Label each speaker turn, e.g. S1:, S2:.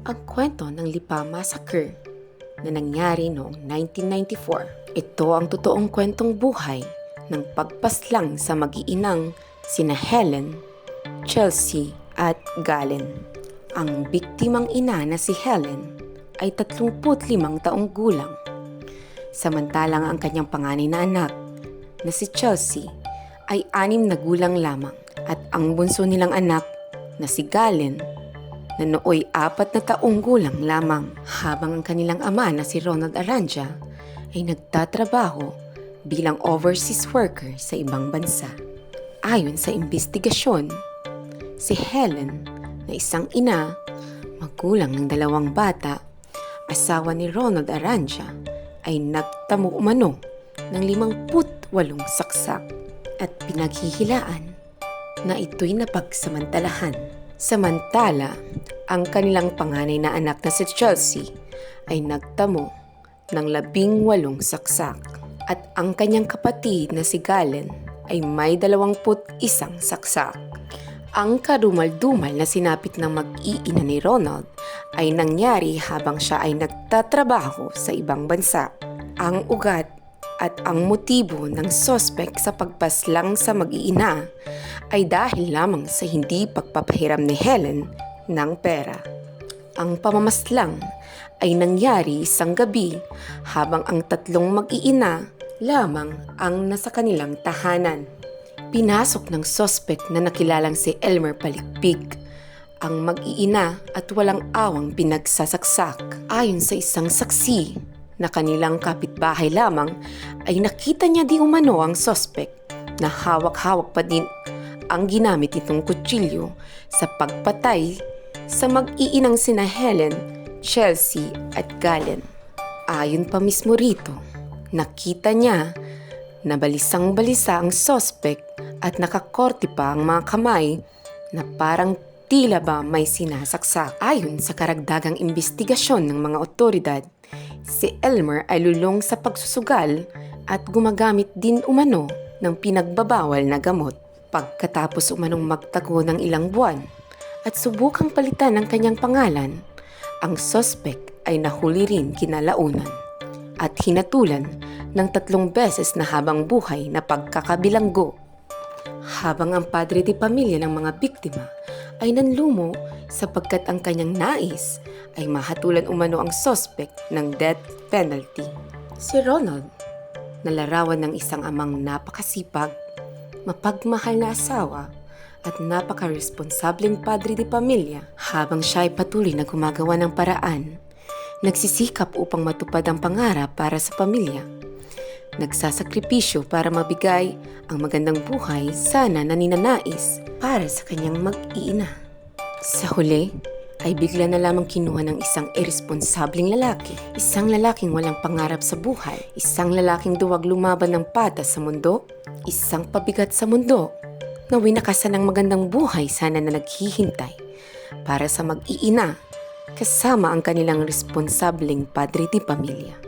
S1: ang kwento ng Lipa Massacre na nangyari noong 1994. Ito ang totoong kwentong buhay ng pagpaslang sa mag-iinang sina Helen, Chelsea at Galen. Ang biktimang ina na si Helen ay 35 taong gulang, samantalang ang kanyang panganay na anak na si Chelsea ay 6 na gulang lamang at ang bunso nilang anak na si Galen na nooy 4 na taong gulang lamang, habang ang kanilang ama na si Ronald Aranja ay nagtatrabaho bilang overseas worker sa ibang bansa. Ayon sa imbestigasyon, si Helen na isang ina, magulang ng 2 bata, asawa ni Ronald Aranja, ay nagtamo umano ng 58 saksak at pinaghihilaan na ito'y napagsamantalahan. Samantala, ang kanilang panganay na anak na si Chelsea ay nagtamo ng 18 saksak at ang kanyang kapatid na si Galen ay may 21 saksak. Ang kadumal-dumal na sinapit ng mag-iina ni Ronald ay nangyari habang siya ay nagtatrabaho sa ibang bansa. Ang ugat at ang motibo ng sospek sa pagpaslang sa mag-iina ay dahil lamang sa hindi pagpapahiram ni Helen ng pera. Ang pamamaslang ay nangyari isang gabi habang ang 3 mag-iina lamang ang nasa kanilang tahanan. Pinasok ng sospek na nakilalang si Elmer Palikpik ang mag-iina at walang awang pinagsasaksak. Ayon sa isang saksi na kanilang kapitbahay lamang, ay nakita niya di umano ang sospek na hawak-hawak pa din ang ginamit itong kutsilyo sa pagpatay sa mag-iinang sina Helen, Chelsea at Galen. Ayon pa mismo rito, nakita niya na balisang-balisa ang sospek at nakakorte pa ang mga kamay na parang tila ba may sinasaksak. Ayon sa karagdagang imbestigasyon ng mga otoridad, si Elmer ay lulong sa pagsusugal at gumagamit din umano ng pinagbabawal na gamot. Pagkatapos umanong magtago ng ilang buwan at subukang palitan ang kanyang pangalan, ang sospek ay nahuli rin kinalaunan at hinatulan ng 3 beses na habang buhay na pagkakabilanggo. Habang ang padre de pamilya ng mga biktima ay nanlumo sapagkat ang kanyang nais ay mahatulan umano ang sospek ng death penalty. Si Ronald, na larawan ng isang amang napakasipag, mapagmahal na asawa at napaka-responsableng padre de pamilya, habang siya ay patuloy na gumagawa ng paraan, nagsisikap upang matupad ang pangarap para sa pamilya. Nagsasakripisyo para mabigay ang magandang buhay sana na ninanais para sa kanyang mag-iina. Sa huli, ay bigla na lamang kinuha ng isang irresponsableng lalaki. Isang lalaking walang pangarap sa buhay. Isang lalaking duwag lumaban ng patas sa mundo. Isang pabigat sa mundo na winakasan ng magandang buhay sana na naghihintay para sa mag-iina kasama ang kanilang responsableng padre de pamilya.